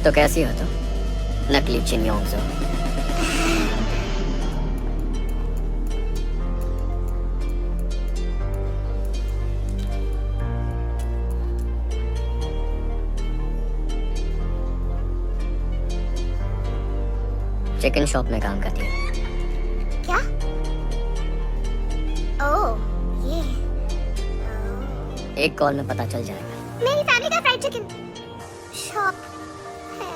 तो कैसी हो तुम, नकली चिन योंगजो? चिकन शॉप में काम करती हूँ। क्या? ओह, ये एक कॉल में पता चल जाएगा। मेरी फैमिली का फ्राइड चिकन शॉप है।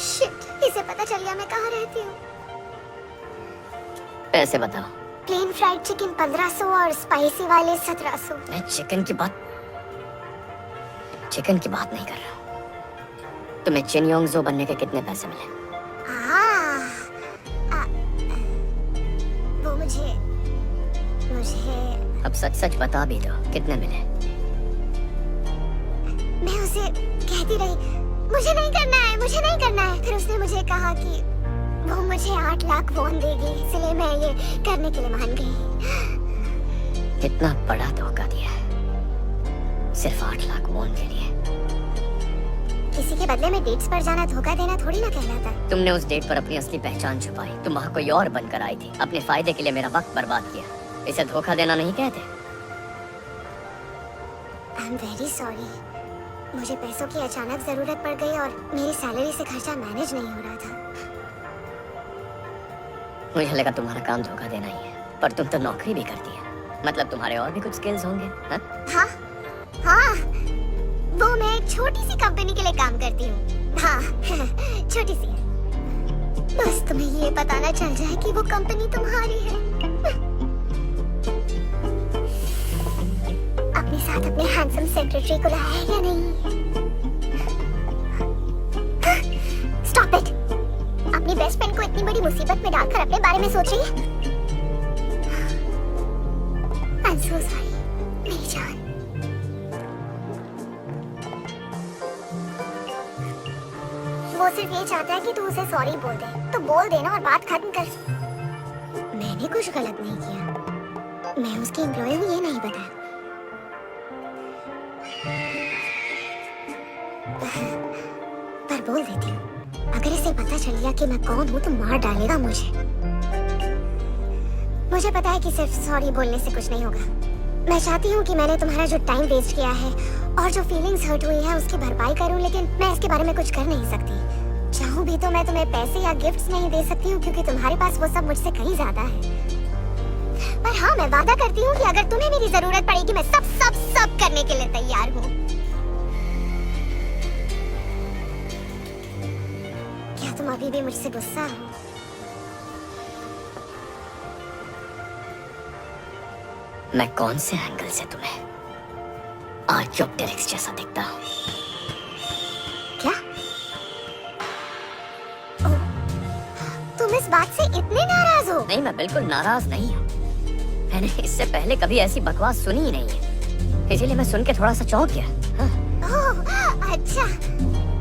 शिट, इसे पता चल गया मैं कहाँ रहती हूँ। पैसे बताओ। प्लेन फ्राइड चिकन 1500 और स्पाइसी वाले 1700। मैं चिकन की बात नहीं कर रहा हूँ। तुम्हें चिन योंगजो बनने के कितने पैसे मिले? वो मुझे अब सच सच बता भी दो, कितने मिले? मैं उसे कहती रही मुझे नहीं करना है। फिर उसने मुझे कहा कि वो मुझे 8 लाख वॉन देगी, इसलिए मैं ये करने के लिए मान गई। इतना बड़ा धोखा दिया है सिर्फ 8 लाख वॉन के लिए। किसी के बदले में डेट्स पर जाना धोखा देना थोड़ी ना कहलाता है। तुमने उस डेट पर अपनी असली पहचान छुपाई। तुम वहाँ कोई और बनकर आई थी, अपने फायदे के लिए मेरा वक्त बर्बाद किया। इसे धोखा देना नहीं कहते। I am very sorry. मुझे पैसों की अचानक जरूरत पड़ गई और मेरी सैलरी से खर्चा मैनेज नहीं हो रहा था। मुझे लगा तुम्हारा काम धोखा देना ही है, पर तुम तो नौकरी भी करती है। मतलब तुम्हारे और भी कुछ स्किल्स होंगे? हाँ, वो मैं एक छोटी सी कंपनी के लिए काम करती हूँ। हाँ, छोटी सी है। बस तुम्हें ये बताना चल जाए कि वो कंपनी तुम्हारी है। अपने साथ अपने हैंडसम सेक्रेटरी को लाया है या नहीं? Stop it. अपनी बेस्ट फ्रेंड को इतनी बड़ी मुसीबत में डालकर अपने बारे में सोच रही है? आई एम सो सॉरी मेरी जान। वो सिर्फ ये चाहता है कि तू उसे सॉरी बोल दे, तो बोल देना और बात खत्म कर। मैंने कुछ गलत नहीं किया। मैं उसकी एम्प्लॉय हूँ, ये नहीं बताया। पर बोल देती हूँ, अगर इसे पता चल गया कि मैं कौन हूँ तो मार डालेगा मुझे। मुझे पता है कि सिर्फ सॉरी बोलने से कुछ नहीं होगा। मैं चाहती हूँ कि मैंने तुम्हारा जो टाइम वेस्ट किया है और जो फीलिंग्स हर्ट हुई हैं उसकी भरपाई करूँ, लेकिन मैं इसके बारे में कुछ कर नहीं सकती। चाहूँ भी तो मैं तुम्हें पैसे या गिफ्ट्स नहीं दे सकती हूँ, क्योंकि तुम्हारे पास वो सब मुझसे कहीं ज्यादा है। पर हाँ, मैं वादा करती हूँ कि अगर तुम्हें मेरी जरूरत पड़ेगी मैं सब करने के लिए तैयार हूँ। क्या तुम अभी भी मुझसे गुस्सा हो? मैं कौन से एंगल से तुम्हें आर्कियोप्टेरिक्स जैसा दिखता हूँ? क्या? तुम इस बात से इतने नाराज हो? नहीं, मैं बिल्कुल नाराज नहीं हूँ। मैंने इससे पहले कभी ऐसी बकवास सुनी ही नहीं है, इसीलिए मैं सुन के थोड़ा सा चौंक गया। ओह, अच्छा।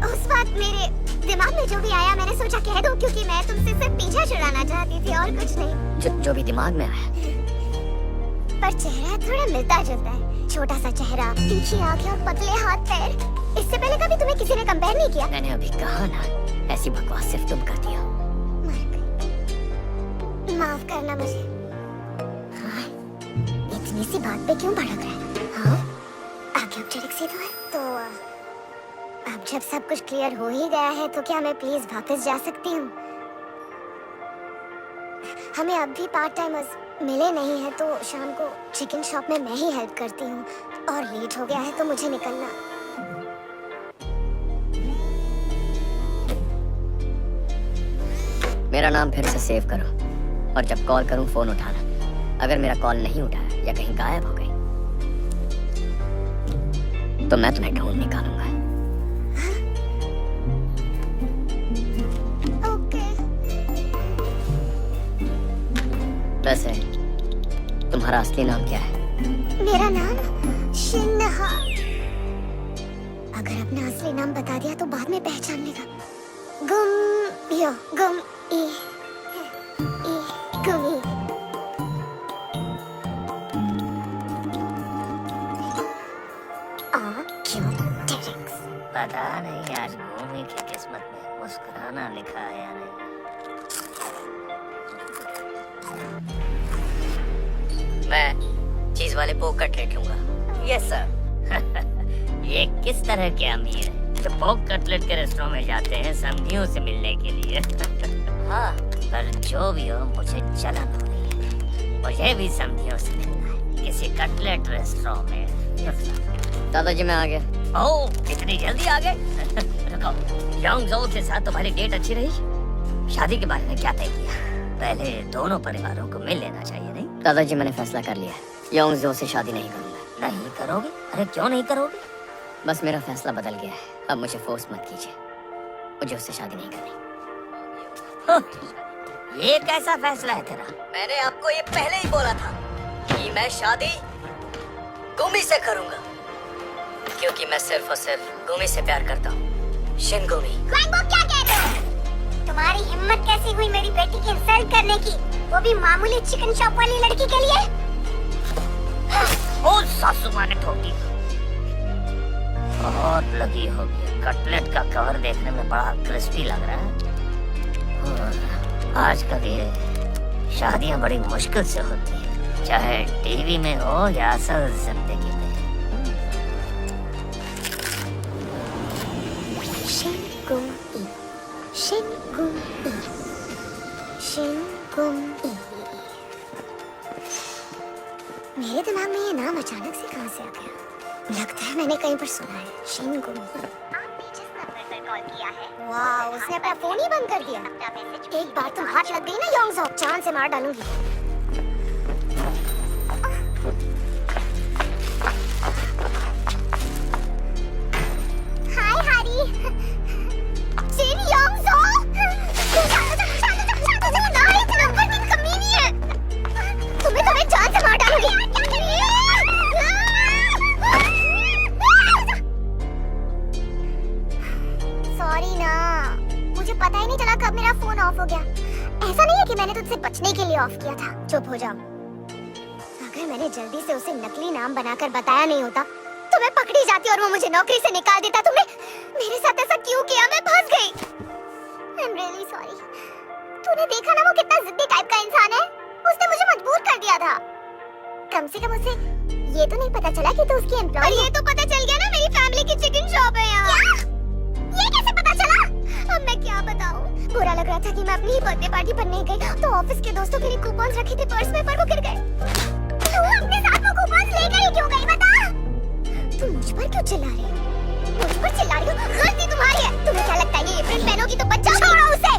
उस वक्त मेरे दिमाग में जो भी आया मैंने सोचा कह दूं, क्योंकि मैं तुमसे सिर्फ पीछा छुड़ाना चाहती थी और कुछ नहीं। जो भी दिमाग में आया। पर चेहरा थोड़ा मिलता जुलता है। छोटा सा चेहरा, तीखी आंखें और पतले हाथ पैर। इससे पहले कभी तुम्हें किसी ने कंपेयर नहीं किया? मैंने अभी कहा ना, ऐसी बकवास सिर्फ तुम करती हो। माफ करना मुझे। हाँ, इतनी सी बात पे क्यों भड़क रहा है? हाँ, आर्कियोप्टेरिक्स ही तो है। तो अब जब सब कुछ क्लियर हो ही गया है तो क्या मैं प्लीज वापस जा सकती हूँ? हमें अब भी पार्ट टाइमर्स मिले नहीं है, तो शाम को चिकन शॉप में मैं ही हेल्प करती हूँ, और लेट हो गया है तो मुझे निकलना। मेरा नाम फिर से सेव करो, और जब कॉल करूं फोन उठाना। अगर मेरा कॉल नहीं उठाया या कहीं गायब हो गई तो मैं तुम्हें ढूंढ निकालूंगा। ओके। वैसे तुम्हारा असली नाम क्या है? मेरा नाम शिन्हा। अगर अपना असली नाम बता दिया तो बाद में पहचान लेगा। गुम ई गुमी। आर्कियोप्टेरिक्स। पता नहीं आज भूमि की किस्मत में मुस्कुराना लिखा है या नहीं। मैं चीज वाले पोक कटलेट लूंगा। Yes sir. ये किस तरह के अमीर हैं जो पोक कटलेट के रेस्टोरेंट में जाते हैं समझियों से मिलने के लिए। हाँ, पर जो भी हो मुझे जलन हो रही है। मुझे भी समझियों से मिलना है किसी कटलेट रेस्टोरेंट में। दादाजी मैं आ गया। ओह, इतनी जल्दी आ गए? रुको, योंगजो के साथ तुम्हारी डेट अच्छी रही? शादी के बारे में क्या तय किया? पहले दोनों परिवारों को मिल लेना चाहिए नहीं? दादाजी मैंने फैसला कर लिया है, योंगजो से शादी नहीं करूंगा। नहीं करोगे? अरे क्यों नहीं करोगे? बस मेरा फैसला बदल गया है, अब मुझे फोर्स मत कीजिए, मुझे उससे शादी नहीं करनी। ये कैसा फैसला है तेरा? मैंने आपको ये पहले ही बोला था कि मैं शादी गुमी से करूंगा, क्योंकि मैं सिर्फ और सिर्फ गुमी से प्यार करता हूँ। शिनगुमी। मैंगो क्या कह रहे हो? तुम्हारी हिम्मत कैसी हुई मेरी बेटी की इंसल्ट करने की, वो भी मामूली चिकन शॉप वाली लड़की के लिए? ओ सासू माँ ने ठोकी, बहुत लगी होगी। कटलेट का कवर देखने में बड़ा क्रिस्पी लग रहा है। आजकल ये शादियां बड़ी मुश्किल से होती हैं, चाहे टीवी में हो या असल जिंदगी में। शिनगुमी, शिनगुमी, शिनगुमी। मेरे दिमाग में ये नाम अचानक से कहां से आ गया? लगता है मैंने कहीं पर सुना है। शिनगुमी। आपने जिस नंबर पर कॉल किया है, वाह, उसने अपना फोन ही बंद कर दिया। एक बार तुम हाथ लग गई ना योंगजो, जान से मार डालूंगी। हाय हारी। जिन योंगजो, तुम्हें जान से मार डालूंगी। सॉरी ना, मुझे पता ही नहीं चला कब मेरा फोन ऑफ हो गया। ऐसा नहीं है कि मैंने तुझसे बचने के लिए ऑफ किया था। चुप हो जाओ। अगर मैंने जल्दी से उसे नकली नाम बनाकर बताया नहीं होता तो मैं पकड़ी जाती और वो मुझे नौकरी से निकाल देता। तुमने मेरे साथ ऐसा क्यों किया? मैं फंस गई। I am really sorry. तूने देखा ना वो कितना जिद्दी टाइप का इंसान है। उसने मुझे मजबूर कर दिया था। कम से कम उसे ये तो नहीं पता चला कि तू उसकी एम्प्लॉय है। ये तो पता चल गया ना मेरी फैमिली की चिकन शॉप है यहाँ। ये कैसे पता चला? अब मैं क्या बताऊँ? बुरा लग रहा था कि मैं अपनी ही बर्थडे पार्टी पर नहीं गई, तो ऑफिस के दोस्तों के लिए कूपन्स रखे थे पर्स में, पर वो गिर गए। तू अपने साथ वो कूपन्स लेकर ही क्यों गई? बता। तू मुझ पर क्यों चिल्ला रही है? मुझ पर चिल्ला रही हो? गलती तुम्हारी है। तुम्हें क्या लगता है ये एप्रिल पहनोगी तो बच जाओगी? छोड़ो उसे।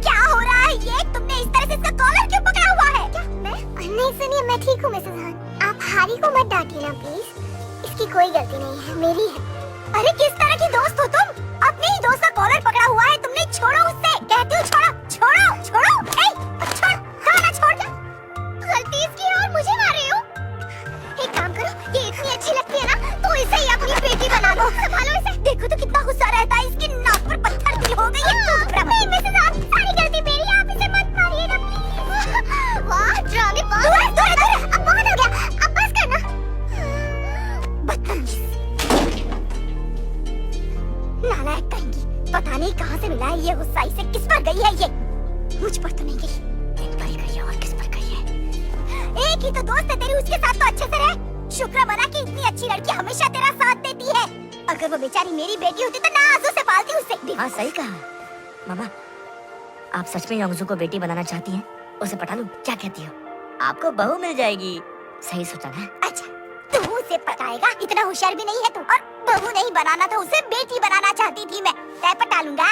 क्या हो रहा है ये? तुमने इस तरह से इसका कॉलर क्यों पकड़ा हुआ है? क्या मैं? नहीं सुनिए, मैं ठीक हूँ मिसेस हान। आप हारी को मत डांटिए ना प्लीज। इसकी कोई गलती नहीं है, मेरी है। अरे किस तरह की दोस्त हो तुम? अपने ही दोस्त का कॉलर पकड़ा हुआ है तुमने। छोड़ो उससे। कहती हूँ छोड़ो, छोड़ो, छोड़ो। छोड़, ना छोड़ दे। गलती इसकी है और मुझे मार रही हो। एक काम करो, ये इतनी अच्छी लगती है ना, तो इसे ही अपनी बेटी बना लो। संभालो इसे। देखो तो कितना गुस्सा रहता है। इसकी नाक पर पत्थर दिल हो गई है। नहीं मिसेस हान, सारी गलती मेरी है। आप इसे मत मारिएगा प्लीज। वाह, ड्रामे बाज। अब बहुत हो गया, अब बस करना। बदतमीज, नालायक कहेंगी। पता नहीं कहाँ से मिला है ये गुस्सा। इसे किस पर गई है ये? मुझ पर तो नहीं गई। इन पर ही गई है। और किस पर गई है? एक ही तो दोस्त है तेरी, उसके साथ तो अच्छे से रह। शुक्र मना कि इतनी अच्छी लड़की हमेशा तेरा साथ देती है। अगर वो बेचारी मेरी बेटी होती तो ना आंसू से पालती उसे। हाँ सही कहा मामा, आप सच में योंगजो को बेटी बनाना चाहती हैं? उसे पटा लूं? क्या कहती हो? आपको बहू मिल जाएगी। सही सोचा ना? अच्छा, तू उसे पटाएगा? इतना होशियार भी नहीं है तू। और बहू नहीं बनाना था, उसे बेटी बनाना चाहती थी मैं। तय पटा लूंगा।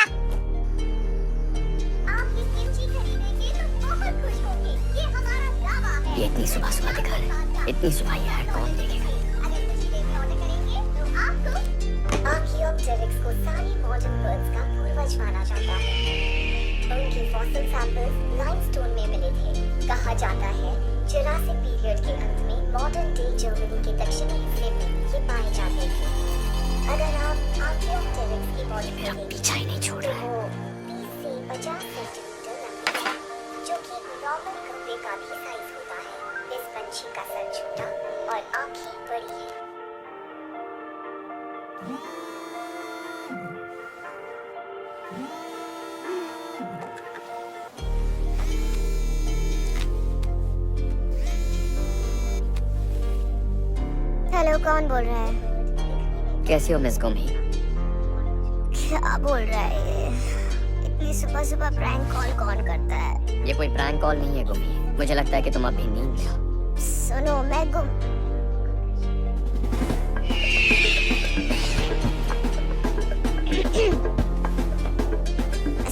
आप ये kimchi खरीदेंगे तो बहुत खुश होंगे। ये हमारा दावा है। ये इतनी सुबह सुबह दिखा रहे, इतनी सुबह यार कौन देखेगा? अगर कुछ देर में ऑर्डर करेंगे तो आपको आर्कियोप्टेरिक्स को सारी मॉडर्न बर्ड्स का पूर्वज माना जाता है। उनके फॉसिल सैंपल्स लाइमस्टोन में मिले थे। कहा जाता है जुरासिक पीरियड के अंत में मॉडर्न डे जर्मनी के दक्षिणी हिस्से में ये पाए जाते थे। अगर आप आर्कियोप्टेरिक्स की बॉडी मेरा पीछा ही नहीं छोड़ रहा है। वो 30 से 50 सेंटीमीटर लंबी है, जो कि एक नॉर्मल कौवे का भी साइज होता है। इस पंछी का सर छोटा और आंखें बड़ी है। कौन बोल रहा है? कैसी हो मिस गुमी? क्या बोल रहा है ये? इतनी सुबह सुबह प्रैंक कॉल कौन करता है? ये कोई प्रैंक कॉल नहीं है गुमी, मुझे लगता है कि तुम अभी नींद में हो। सुनो मैं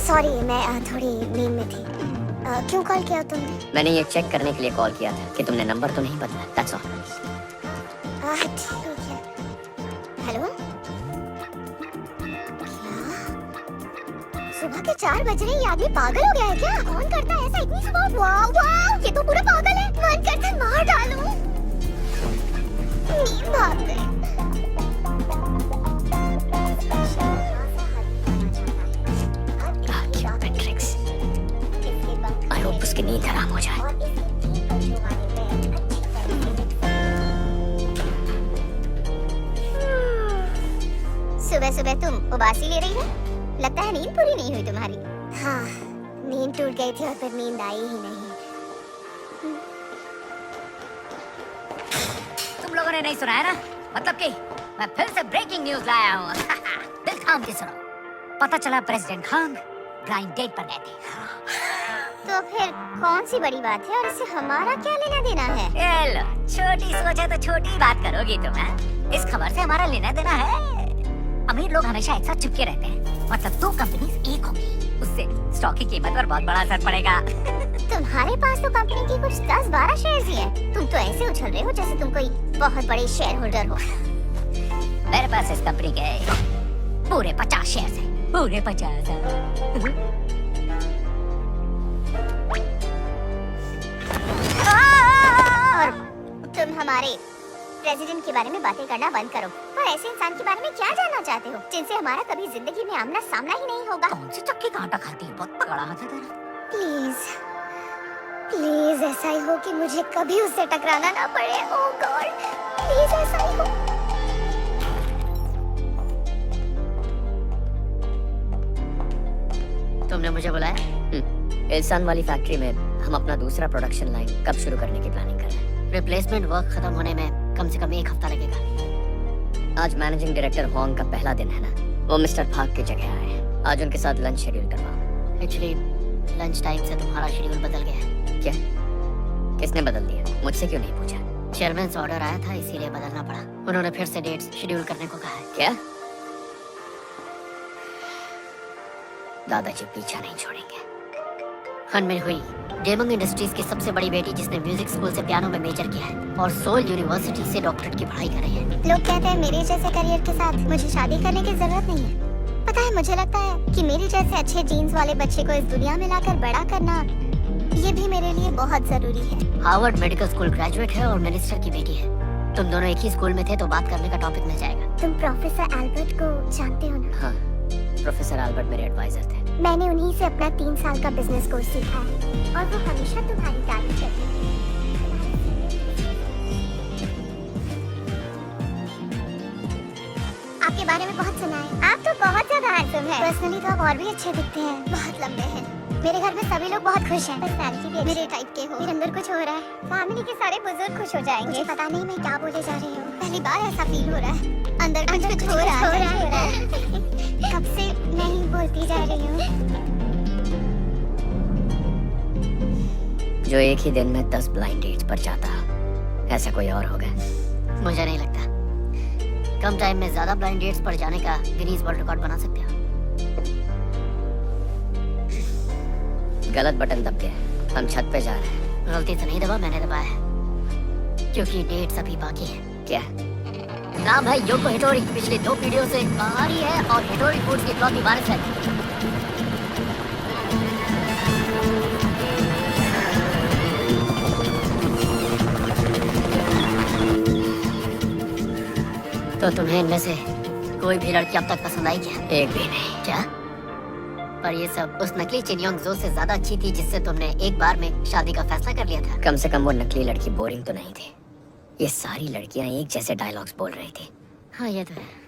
सॉरी मैं थोड़ी नींद में थी। क्यों कॉल किया तुमने? मैंने ये चेक करने के लिए कॉल किया था कि तुमने नंबर तो नहीं बदला, दैट्स ऑल। ठीक है। हेलो? सुबह के 4 बज रहे हैं, ये आदमी पागल हो गया है क्या? कौन करता है ऐसा इतनी सुबह? वाव वाव, ये तो पूरा पागल है। मन करता है मार डालूं। नींद भाग गई। आई होप उसकी नींद हराम हो जाए। सुबह सुबह तुम उबासी ले रही हो? लगता है नींद पूरी नहीं हुई तुम्हारी। हाँ, नींद टूट गई थी और फिर नींद आई ही नहीं। तुम लोगों ने नहीं सुना है ना? मतलब कि मैं फिर से ब्रेकिंग न्यूज लाया हूँ। दिल थाम के सुनो। पता चला प्रेसिडेंट खान ब्लाइंड डेट पर गए थे। तो फिर कौन सी बड़ी बात है और इससे हमारा क्या लेना देना है? ए लो, छोटी सोचे तो छोटी बात करोगी तुम, हैं? इस खबर से हमारा लेना देना है। अमीर लोग हमेशा एक साथ चिपके रहते हैं, मतलब 2 कंपनीज एक होंगी, उससे स्टॉक की कीमत पर बहुत बड़ा असर पड़ेगा। तुम्हारे पास तो कंपनी की कुछ 10-12 शेयर्स ही हैं। तुम तो ऐसे उछल रहे हो जैसे तुम कोई बहुत बड़े शेयर होल्डर हो। मेरे पास इस कंपनी के पूरे 50 शेयर्स हैं, पूरे 50। और तुम हमारे प्रेसिडेंट के बारे में बातें करना बंद करो और ऐसे इंसान के बारे में क्या जानना चाहते हो जिनसे हमारा कभी जिंदगी में आमना सामना ही नहीं होगा? कौन सी चक्की का आटा खाती है? बहुत तगड़ा हाथ है तेरा। प्लीज प्लीज ऐसा ही हो कि मुझे कभी उससे टकराना ना पड़े। ओह गॉड, प्लीज ऐसा ही हो। तुमने मुझे बुलाया? इल्सान वाली फैक्ट्री में हम अपना दूसरा प्रोडक्शन लाइन कब शुरू करने की प्लानिंग कर रहे हैं। रिप्लेसमेंट वर्क खत्म होने में कम से कम 1 हफ्ता लगेगा। आज मैनेजिंग डायरेक्टर होंग का पहला दिन है ना, वो मिस्टर फाक की जगह आए हैं। आज उनके साथ लंच शेड्यूल करवाओ। एक्चुअली लंच टाइम से तुम्हारा शेड्यूल बदल गया है। क्या? किसने बदल दिया? मुझसे क्यों नहीं पूछा? चेयरमैन से ऑर्डर आया था, इसीलिए बदलना पड़ा। उन्होंने फिर से डेट्स शेड्यूल करने को कहा है। क्या? दादाजी पीछा नहीं छोड़ेंगे। हनमिन हुई डेमंग इंडस्ट्रीज की सबसे बड़ी बेटी, जिसने म्यूजिक स्कूल से पियानो में मेजर किया है और सोल यूनिवर्सिटी से डॉक्टरेट की पढ़ाई कर रही है। लोग कहते हैं मेरे जैसे करियर के साथ मुझे शादी करने की जरूरत नहीं है। पता है, मुझे लगता है कि मेरे जैसे अच्छे जीन्स वाले बच्चे को इस दुनिया में लाकर बड़ा करना, ये भी मेरे लिए बहुत जरूरी है। हार्वर्ड मेडिकल स्कूल ग्रेजुएट है और मिनिस्टर की बेटी है। तुम दोनों एक ही स्कूल में थे तो बात करने का टॉपिक मिल जाएगा। तुम प्रोफेसर एल्बर्ट को जानते हो ना? हाँ, प्रोफेसर एल्बर्ट मेरे एडवाइजर थे। मैंने उन्हीं से अपना 3 साल का बिजनेस कोर्स सीखा है और वो हमेशा तुम्हारी तारीफ करते हैं। आपके बारे में बहुत सुना है। आप तो बहुत ज्यादा हैंडसम हैं। पर्सनली तो आप और भी अच्छे दिखते हैं, बहुत लंबे हैं। मेरे घर में सभी लोग बहुत खुश हैं। पर्सनैलिटी भी मेरे टाइप के हो। मेरे अंदर कुछ हो रहा है। फैमिली के सारे बुजुर्ग खुश हो जाएंगे। मुझे पता नहीं मैं क्या बोले जा रही हूँ। पहली बार ऐसा फील हो रहा है। अंदर कुछ हो रहा है। कब से मैं ही बोलती जा रही हूँ। जो एक ही दिन में 10 ब्लाइंड डेट्स पर जाता, ऐसा कोई और होगा? मुझे नहीं लगता। कम टाइम में ज्यादा ब्लाइंड डेट्स पर जाने का गिनीज वर्ल्ड रिकॉर्ड बना सकते हो। गलत बटन दब गया, हम छत पे जा रहे हैं। गलती से नहीं दबा, मैंने दबाया है क्योंकि डेट्स अभी बाकी है। क्या नाम है? योको हिटोरी। पिछले 2 पीढ़ियों से बाहरी है और हिटोरी फूड्स की इकलौती वारिस है। तो तुम्हें इनमें से कोई भी लड़की अब तक पसंद आई क्या? एक भी नहीं। क्या? पर ये सब उस नकली चिनियोंग जो से ज्यादा अच्छी थी जिससे तुमने एक बार में शादी का फैसला कर लिया था। कम से कम वो नकली लड़की बोरिंग तो नहीं थी। ये सारी लड़कियां एक जैसे डायलॉग्स बोल रही थी। हाँ ये तो है।